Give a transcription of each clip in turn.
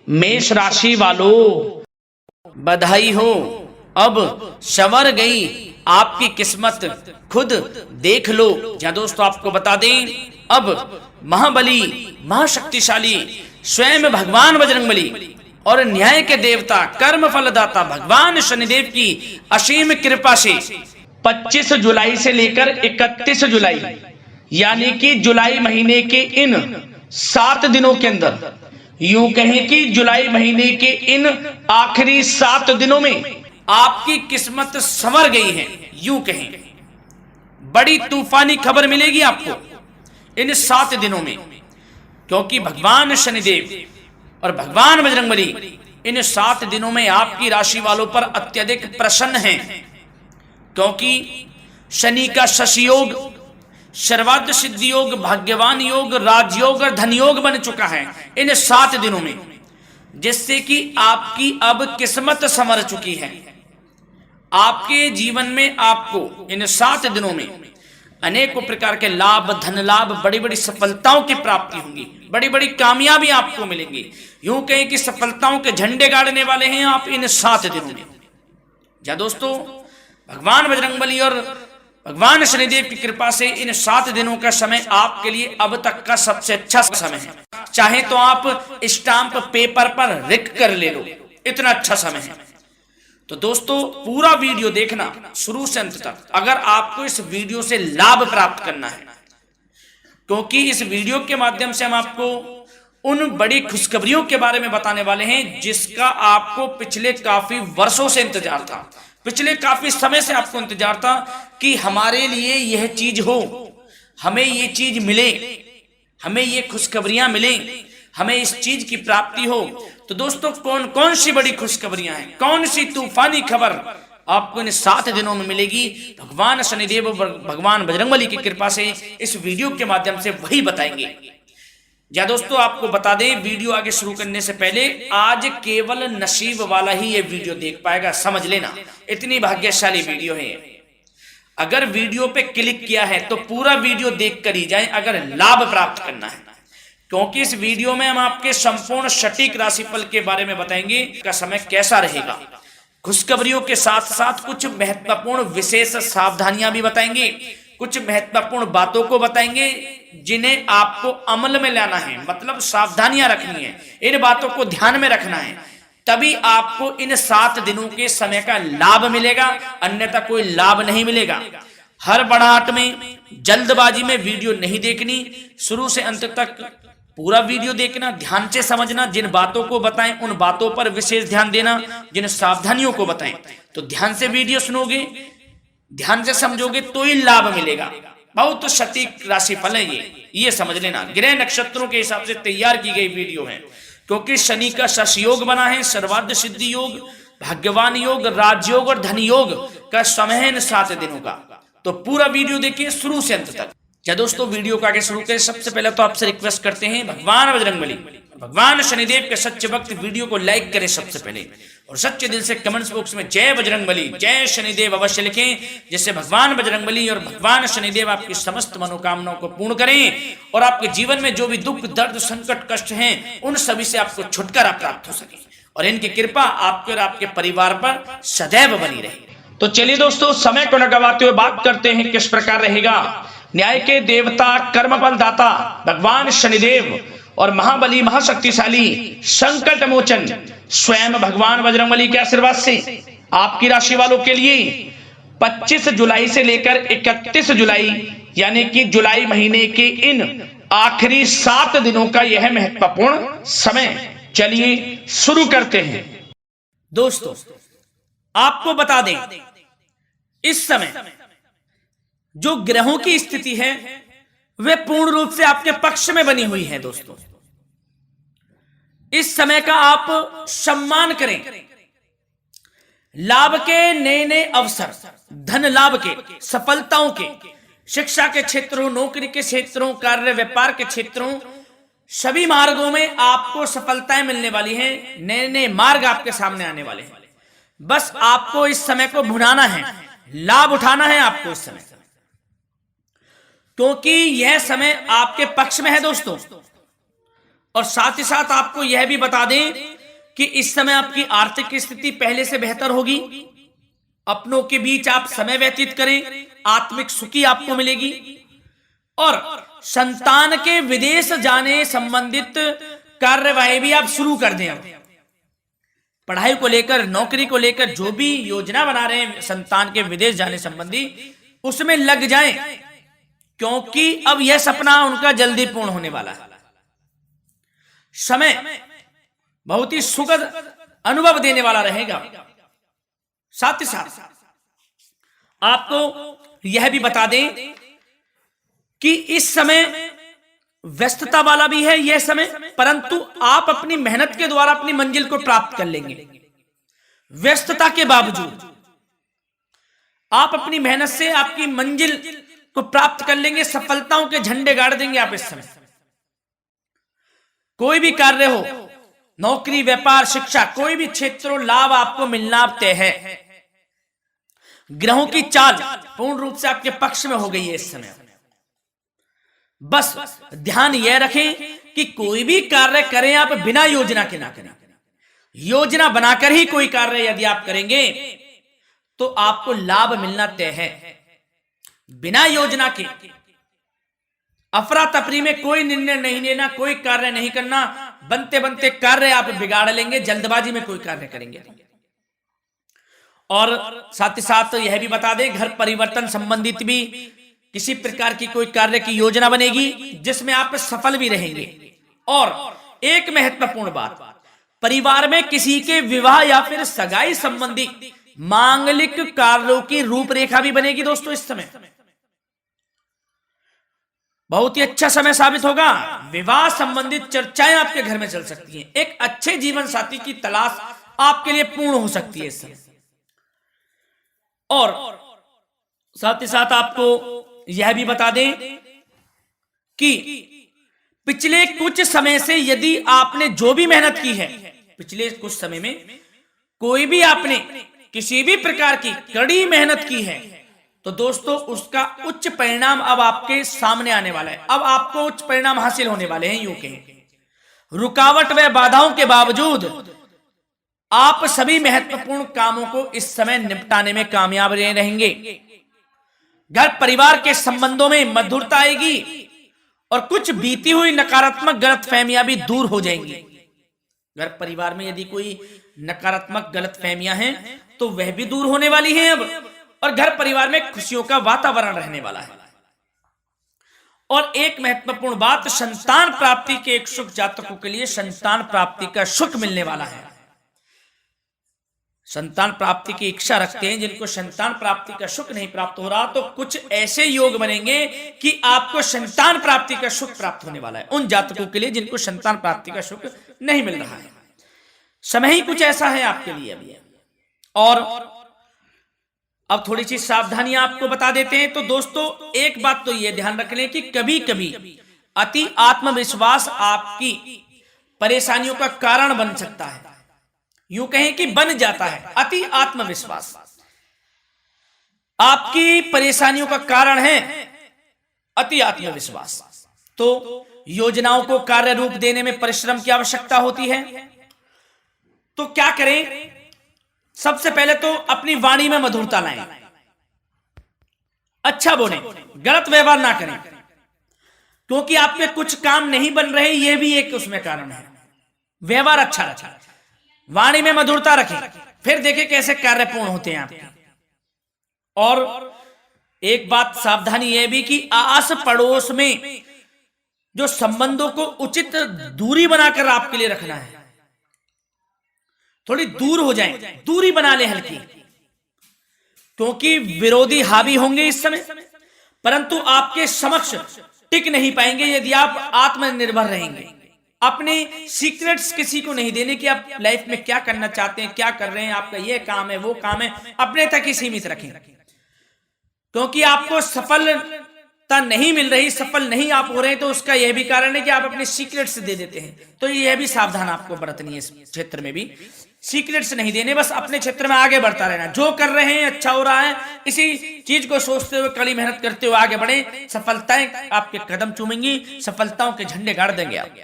मेष राशि वालों, बधाई हो, अब संवर गई आपकी किस्मत, खुद देख लो। या दोस्तों आपको बता दें, अब महाबली महाशक्तिशाली स्वयं भगवान बजरंगबली और न्याय के देवता कर्म फलदाता भगवान शनिदेव की असीम कृपा से 25 जुलाई से लेकर 31 जुलाई यानी कि जुलाई महीने के इन 7 दिनों के अंदर, यूं कहें कि जुलाई महीने के इन आखिरी 7 दिनों में आपकी किस्मत संवर गई है। यूं कहें बड़ी तूफानी खबर मिलेगी आपको इन 7 दिनों में, क्योंकि भगवान शनिदेव और भगवान बजरंगबली इन 7 दिनों में आपकी राशि वालों पर अत्यधिक प्रसन्न हैं, क्योंकि शनि का शशि योग, सर्वार्थ सिद्धि योग, भाग्यवान योग, राजयोग और धन योग बन चुका है इन 7 दिनों में, जिससे कि आपकी अब किस्मत संवर चुकी है। आपके जीवन में आपको इन 7 दिनों में अनेकों प्रकार के लाभ, धन लाभ, बड़ी बड़ी सफलताओं की प्राप्ति होगी, बड़ी बड़ी कामयाबी आपको मिलेंगी। यूं कहें कि सफलताओं के झंडे गाड़ने वाले हैं आप इन 7 दिनों में। या दोस्तों, भगवान बजरंगबली और भगवान शनिदेव की कृपा से इन 7 दिनों का समय आपके लिए अब तक का सबसे अच्छा समय है। चाहे तो आप स्टाम्प पेपर पर लिख कर ले लो, इतना अच्छा समय है। तो दोस्तों पूरा वीडियो देखना शुरू से अंत तक, अगर आपको इस वीडियो से लाभ प्राप्त करना है, क्योंकि इस वीडियो के माध्यम से हम आपको उन बड़ी खुशखबरियों के बारे में बताने वाले हैं जिसका आपको पिछले काफी वर्षों से इंतजार था, पिछले काफी समय से आपको इंतजार था कि हमारे लिए यह चीज हो, हमें ये चीज मिले, हमें ये खुशखबरियां मिले, हमें इस चीज की प्राप्ति हो। तो दोस्तों कौन कौन सी बड़ी खुशखबरियां हैं, कौन सी तूफानी खबर आपको इन 7 दिनों में मिलेगी, भगवान शनिदेव और भगवान बजरंगबली की कृपा से इस वीडियो के माध्यम से वही बताएंगे। या दोस्तों आपको बता दें, वीडियो आगे शुरू करने से पहले आज केवल नसीब वाला ही ये वीडियो देख पाएगा, समझ लेना, इतनी भाग्यशाली वीडियो है। अगर वीडियो पे क्लिक किया है तो पूरा वीडियो देख कर ही जाए अगर लाभ प्राप्त करना है, क्योंकि इस वीडियो में हम आपके संपूर्ण सटीक राशिफल के बारे में बताएंगे का समय कैसा रहेगा। खुशखबरियों के साथ साथ कुछ महत्वपूर्ण विशेष सावधानियां भी बताएंगे, कुछ महत्वपूर्ण बातों को बताएंगे जिन्हें आपको अमल में लाना है, मतलब सावधानियां रखनी है, इन बातों को ध्यान में रखना है, तभी आपको इन 7 दिनों के समय का लाभ मिलेगा, अन्यथा कोई लाभ नहीं मिलेगा। हड़बड़ाहट में, जल्दबाजी में वीडियो नहीं देखनी, शुरू से अंत तक पूरा वीडियो देखना, ध्यान से समझना, जिन बातों को बताएं उन बातों पर विशेष ध्यान देना, जिन सावधानियों को बताएं तो ध्यान से वीडियो सुनोगे, ध्यान से समझोगे तो ही लाभ मिलेगा। बहुत सटीक राशिफल है ये समझ लेना, ग्रह नक्षत्रों के हिसाब से तैयार की गई वीडियो है, क्योंकि शनि का शश योग बना है, सर्वार्थ सिद्धि योग, भाग्यवान योग, राजयोग और धन योग का समय है इन 7 दिनों का। तो पूरा वीडियो देखिए शुरू से अंत तक। क्या दोस्तों वीडियो को आगे शुरू करें, सबसे पहले तो आपसे रिक्वेस्ट करते हैं, भगवान बजरंगबली, भगवान शनिदेव के सच्चे भक्त वीडियो को लाइक करें सबसे पहले, और सच्चे दिल से कमेंट्स बॉक्स में जय बजरंगबली, जय शनिदेव अवश्य लिखें, जिससे भगवान बजरंगबली और भगवान शनिदेव आपकी समस्त मनोकामनाओं को पूर्ण करें और आपके जीवन में जो भी दुख, दर्द, संकट, कष्ट हैं उन सभी से आपको छुटकारा प्राप्त हो सके और इनकी कृपा आपके और आपके परिवार पर सदैव बनी रहे। तो चलिए दोस्तों, समय को न गवाते हुए बात करते हैं किस प्रकार रहेगा न्याय के देवता, कर्मफल दाता भगवान शनिदेव और महाबली महाशक्तिशाली संकट मोचन स्वयं भगवान बजरंगबली के आशीर्वाद से आपकी राशि वालों के लिए 25 जुलाई से लेकर 31 जुलाई यानी कि जुलाई महीने के इन आखिरी 7 दिनों का यह महत्वपूर्ण समय। चलिए शुरू करते हैं। दोस्तों आपको बता दें, इस समय जो ग्रहों की स्थिति है वे पूर्ण रूप से आपके पक्ष में बनी हुई है। दोस्तों इस समय का आप सम्मान करें, लाभ के नए नए अवसर, धन लाभ के, सफलताओं के, शिक्षा के क्षेत्रों, नौकरी के क्षेत्रों, कार्य व्यापार के क्षेत्रों, सभी मार्गों में आपको सफलताएं मिलने वाली हैं, नए नए मार्ग आपके सामने आने वाले हैं। बस आपको इस समय को भुनाना है, लाभ उठाना है आपको इस समय, क्योंकि यह समय आपके पक्ष में है दोस्तों। और साथ ही साथ आपको यह भी बता दें कि इस समय आपकी आर्थिक स्थिति पहले से बेहतर होगी, अपनों के बीच आप समय व्यतीत करें, आत्मिक सुखी आपको मिलेगी। और संतान के विदेश जाने संबंधित कार्यवाही भी आप शुरू कर दें। पढ़ाई को लेकर, नौकरी को लेकर जो भी योजना बना रहे हैं संतान के विदेश जाने संबंधी, उसमें लग जाएं, क्योंकि अब यह सपना उनका जल्दी पूर्ण होने वाला है। समय बहुत ही सुखद अनुभव देने वाला रहेगा। साथ ही साथ आपको यह भी बता दें कि इस समय व्यस्तता वाला भी है यह समय, परंतु आप अपनी मेहनत के द्वारा अपनी मंजिल को प्राप्त कर लेंगे। व्यस्तता के बावजूद आप अपनी मेहनत से आपकी मंजिल को प्राप्त कर लेंगे, सफलताओं के झंडे गाड़ देंगे आप इस समय। कोई भी कार्य हो, नौकरी, व्यापार, शिक्षा, कोई भी क्षेत्र, लाभ आपको मिलना तय है। ग्रहों की चाल पूर्ण रूप से आपके पक्ष में हो गई है इस समय। बस ध्यान यह रखें कि कोई भी कार्य करें आप बिना योजना के ना करें। योजना बनाकर ही कोई कार्य यदि आप करेंगे तो आपको लाभ मिलना तय है। बिना योजना के अफरा तफरी में कोई निर्णय नहीं लेना, कोई कार्य नहीं करना। बनते बनते कार्य आप बिगाड़ लेंगे, जल्दबाजी में कोई कार्य करेंगे। और साथ ही साथ यह भी बता दें, घर परिवर्तन संबंधित भी किसी प्रकार की कोई कार्य की योजना बनेगी जिसमें आप सफल भी रहेंगे। और एक महत्वपूर्ण बात, परिवार में किसी के विवाह या फिर सगाई संबंधी मांगलिक कार्यों की रूपरेखा भी बनेगी दोस्तों। इस समय बहुत ही अच्छा समय साबित होगा। विवाह संबंधित चर्चाएं आपके घर में चल सकती हैं। एक अच्छे जीवन साथी की तलाश आपके लिए पूर्ण हो सकती है इस समय। और साथ ही साथ आपको यह भी बता दें कि पिछले कुछ समय से यदि आपने जो भी मेहनत की है, पिछले कुछ समय में कोई भी आपने किसी भी प्रकार की कड़ी मेहनत की है, तो दोस्तों उसका उच्च परिणाम अब आपके सामने आने वाला है। अब आपको उच्च परिणाम हासिल होने वाले हैं। यूं कहें रुकावट व बाधाओं के बावजूद आप सभी महत्वपूर्ण कामों को इस समय निपटाने में कामयाब रहेंगे। घर परिवार के संबंधों में मधुरता आएगी और कुछ बीती हुई नकारात्मक गलतफहमियां भी दूर हो जाएंगी। घर परिवार में यदि कोई नकारात्मक गलतफहमियां हैं तो वह भी दूर होने वाली हैं अब, और घर परिवार में खुशियों का वातावरण रहने वाला है। और एक महत्वपूर्ण बात, संतान प्राप्ति के इच्छुक जातकों के लिए संतान प्राप्ति का सुख मिलने वाला है। संतान प्राप्ति की इच्छा रखते हैं जिनको संतान प्राप्ति का सुख नहीं प्राप्त हो रहा, तो कुछ ऐसे योग बनेंगे कि आपको संतान प्राप्ति का सुख प्राप्त होने वाला है। उन जातकों के लिए जिनको संतान प्राप्ति का सुख नहीं मिल रहा है, समय ही कुछ ऐसा है आपके लिए अभी। और अब थोड़ी सी सावधानियां आपको बता देते हैं। तो दोस्तों एक बात तो यह ध्यान रख लें कि कभी कभी अति आत्मविश्वास आपकी परेशानियों का कारण बन सकता है। यूं कहें कि बन जाता है। अति आत्मविश्वास आपकी परेशानियों का कारण है। अति आत्मविश्वास तो योजनाओं को कार्य रूप देने में परिश्रम की आवश्यकता होती है। तो क्या करें? सबसे पहले तो अपनी वाणी में मधुरता लाएं, अच्छा बोलें, गलत व्यवहार ना करें, क्योंकि आप में कुछ काम नहीं बन रहे, यह भी एक उसमें कारण है। व्यवहार अच्छा रखें, वाणी में मधुरता रखें, फिर देखें कैसे कार्य पूर्ण होते हैं आपके। और एक बात सावधानी यह भी कि आस पड़ोस में जो संबंधों को उचित दूरी बनाकर आपके लिए रखना है। थोड़ी दूर हो जाएं, दूरी बना ले हल्की, क्योंकि विरोधी हावी होंगे इस समय, परंतु आपके समक्ष टिक नहीं पाएंगे यदि आप आत्मनिर्भर रहेंगे। अपने सीक्रेट्स किसी को नहीं देने कि आप लाइफ में क्या करना चाहते हैं, क्या कर रहे हैं, आपका ये काम है, वो काम है, अपने तक ही सीमित रखें, क्योंकि आपको सफलता नहीं मिल रही, सफल नहीं आप हो रहे, तो उसका यह भी कारण है कि आप अपने सीक्रेट्स दे देते हैं। तो यह भी सावधान आपको बरतनी है। इस क्षेत्र में भी सीक्रेट्स नहीं देने, बस अपने क्षेत्र में आगे बढ़ता रहना। जो कर रहे हैं अच्छा हो रहा है, इसी चीज को सोचते हुए कड़ी मेहनत करते हुए आगे बढ़े। सफलताएं आपके कदम चूमेंगी, सफलताओं के झंडे गाड़ देंगे आप।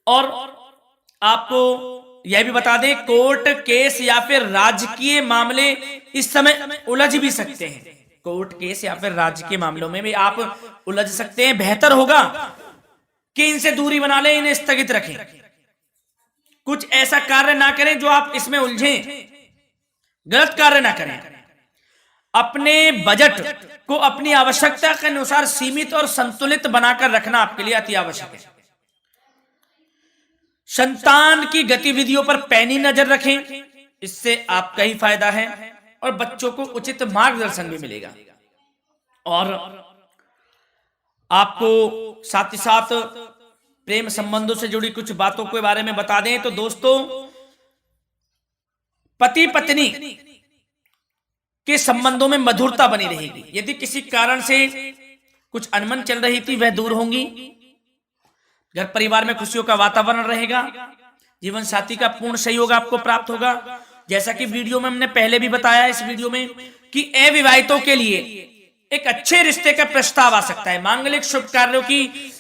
और आपको यह भी बता दें, कोर्ट केस या फिर राजकीय मामले इस समय उलझ भी सकते हैं। कोर्ट केस या फिर राजकीय मामलों में भी आप उलझ सकते हैं। बेहतर होगा कि इनसे दूरी बना लें, इन्हें स्थगित रखें, कुछ ऐसा कार्य ना करें जो आप इसमें उलझें, गलत कार्य ना करें। अपने बजट को अपनी आवश्यकता के अनुसार सीमित और संतुलित बनाकर रखना आपके लिए अति आवश्यक है। संतान की गतिविधियों पर पैनी नजर रखें, इससे आपका ही फायदा है और बच्चों को उचित मार्गदर्शन भी मिलेगा। और आपको साथ ही साथ प्रेम संबंधों से जुड़ी कुछ बातों के बारे में बता दें तो दोस्तों, पति पत्नी के संबंधों में मधुरता बनी रहेगी। यदि किसी कारण से कुछ अनबन चल रही थी वह दूर होंगी। घर परिवार में खुशियों का वातावरण रहेगा। जीवन साथी का पूर्ण सहयोग आपको प्राप्त होगा। जैसा कि वीडियो में हमने पहले भी बताया इस वीडियो में कि अविवाहितों के लिए एक अच्छे रिश्ते का प्रस्ताव आ सकता है। मांगलिक शुभ कार्यों की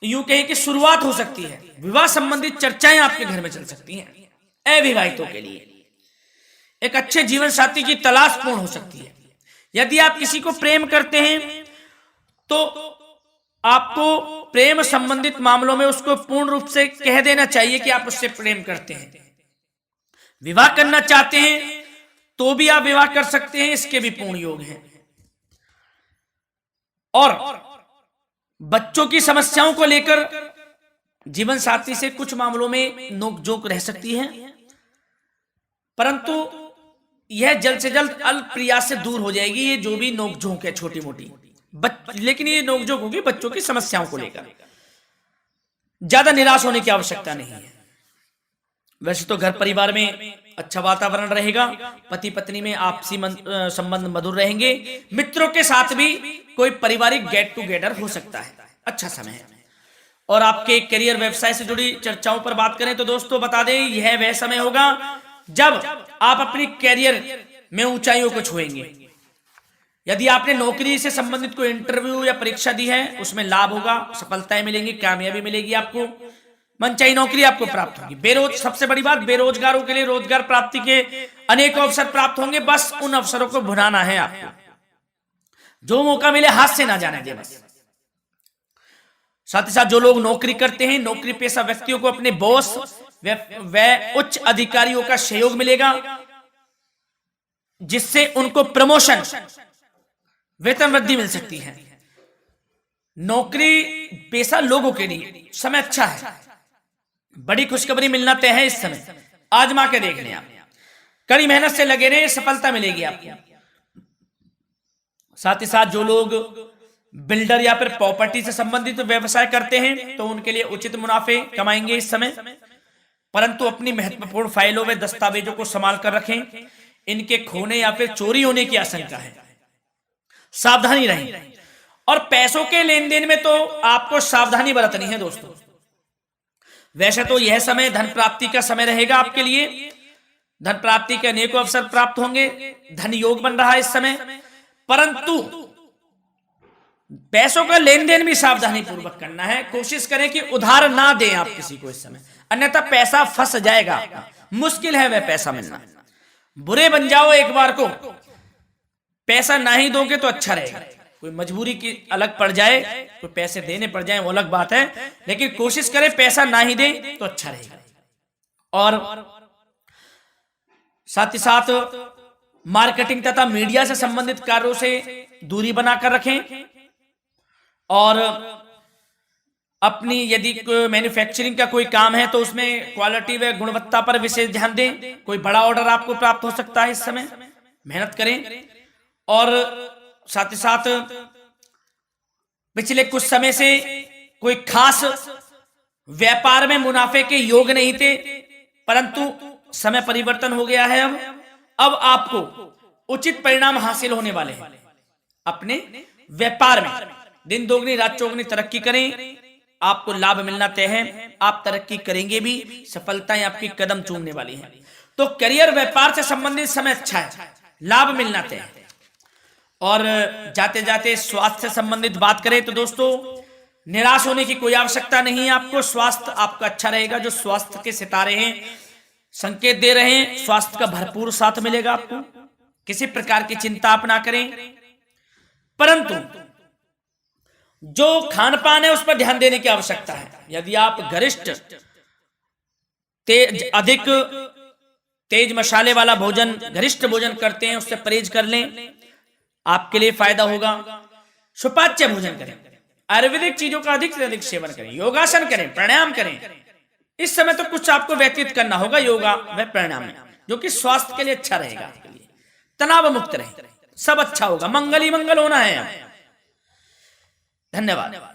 यूं कहें कि शुरुआत हो सकती है। विवाह संबंधित चर्चाएं आपके घर में चल सकती हैं। अविवाहितों के लिए एक अच्छे जीवन साथी की तलाश पूर्ण हो सकती है। यदि आप किसी को प्रेम करते हैं तो आपको प्रेम संबंधित मामलों में उसको पूर्ण रूप से कह देना चाहिए कि आप उससे प्रेम करते हैं। विवाह करना चाहते हैं तो भी आप विवाह कर सकते हैं, इसके भी पूर्ण योग हैं। और बच्चों की समस्याओं को लेकर जीवन साथी से कुछ मामलों में नोकझोंक रह सकती है, परंतु यह जल्द से जल्द अल्प प्रयास से दूर हो जाएगी। ये जो भी नोकझोंक है छोटी मोटी, लेकिन ये नोकझोंक होगी बच्चों की समस्याओं को लेकर। ज्यादा निराश होने की आवश्यकता नहीं है। वैसे तो घर परिवार में अच्छा वातावरण रहेगा। पति पत्नी में आपसी संबंध मधुर रहेंगे। मित्रों के साथ भी कोई पारिवारिक गेट टुगेदर हो सकता है। अच्छा समय है। और आपके करियर व्यवसाय से जुड़ी चर्चाओं पर बात करें तो दोस्तों बता दें, यह वह समय होगा जब आप अपनी करियर में ऊंचाइयों को छुएंगे। यदि आपने नौकरी से संबंधित कोई इंटरव्यू या परीक्षा दी है उसमें लाभ होगा, सफलताएं मिलेंगी, कामयाबी मिलेगी, आपको मनचाही नौकरी आपको प्राप्त होगी। सबसे बड़ी बात, बेरोजगारों के लिए रोजगार प्राप्ति के अनेक अवसर प्राप्त होंगे। बस उन अवसरों को भुनाना है आपको। जो मौका मिले हाथ से ना जाने दे बस। साथ ही साथ जो लोग नौकरी करते हैं, नौकरी पेशा व्यक्तियों को अपने बॉस व उच्च अधिकारियों का सहयोग मिलेगा, जिससे उनको प्रमोशन, वेतन वृद्धि मिल सकती है। नौकरी पेशा लोगों के लिए समय अच्छा है। बड़ी खुशखबरी मिलना तय है इस समय। आजमा के देख लें आप। कड़ी मेहनत से लगे रहे, सफलता मिलेगी आपको। साथ ही साथ जो लोग बिल्डर या फिर प्रॉपर्टी से संबंधित व्यवसाय करते हैं तो उनके लिए उचित मुनाफे कमाएंगे इस समय, परंतु अपनी महत्वपूर्ण फाइलों में दस्तावेजों को संभाल कर रखें। इनके खोने या फिर चोरी होने की आशंका है, सावधानी रहें। और पैसों के लेन देन में तो आपको सावधानी बरतनी है दोस्तों। वैसे तो यह समय धन प्राप्ति का समय रहेगा आपके लिए। धन प्राप्ति के अनेकों अवसर प्राप्त होंगे। धन योग बन रहा है इस समय, परंतु पैसों का लेन देन भी सावधानी पूर्वक करना है। कोशिश करें कि उधार ना दें आप किसी को इस समय, अन्यथा पैसा फंस जाएगा। मुश्किल है वह पैसा मिलना। बुरे बन जाओ एक बार को, पैसा ना ही दोगे तो अच्छा रहेगा। कोई मजबूरी की अलग पड़ जाए तो पैसे देने पड़ जाए वो अलग बात है, लेकिन कोशिश करें पैसा ना ही दे तो अच्छा रहेगा। और साथ ही साथ मार्केटिंग तथा मीडिया से संबंधित कार्यों से दूरी बनाकर रखें। और अपनी यदि मैन्युफैक्चरिंग का कोई काम है तो उसमें क्वालिटी व गुणवत्ता पर विशेष ध्यान दें। कोई बड़ा ऑर्डर आपको प्राप्त हो सकता है इस समय, मेहनत करें। और साथ ही साथ पिछले कुछ समय से कोई खास व्यापार में मुनाफे के योग नहीं थे, परंतु समय परिवर्तन हो गया है। अब आपको उचित परिणाम हासिल होने वाले हैं अपने व्यापार में। दिन दोगुनी रात चौगुनी तरक्की करें, आपको लाभ मिलना तय है। आप तरक्की करेंगे भी, सफलताएं आपकी कदम चूमने वाली हैं। तो करियर व्यापार से संबंधित समय अच्छा है, लाभ मिलना तय है। और जाते जाते स्वास्थ्य से संबंधित बात करें तो दोस्तों निराश होने की कोई आवश्यकता नहीं है आपको। स्वास्थ्य आपका अच्छा रहेगा। जो स्वास्थ्य के सितारे हैं संकेत दे रहे हैं, स्वास्थ्य का भरपूर साथ मिलेगा आपको। किसी प्रकार की चिंता आप ना करें, परंतु जो खान पान है उस पर ध्यान देने की आवश्यकता है। यदि आप गरिष्ठ अधिक तेज मसाले वाला भोजन, गरिष्ठ भोजन करते हैं, उससे परहेज कर लें, आपके लिए फायदा होगा। सुपाच्य भोजन करें, आयुर्वेदिक चीजों का अधिक से अधिक सेवन करें, योगासन करें, प्राणायाम करें। इस समय तो कुछ आपको व्यतीत करना होगा योगा व प्राणायाम में, जो कि स्वास्थ्य के लिए अच्छा रहेगा, आपके लिए तनाव मुक्त रहे, सब अच्छा होगा, मंगल ही मंगल होना है। धन्यवाद।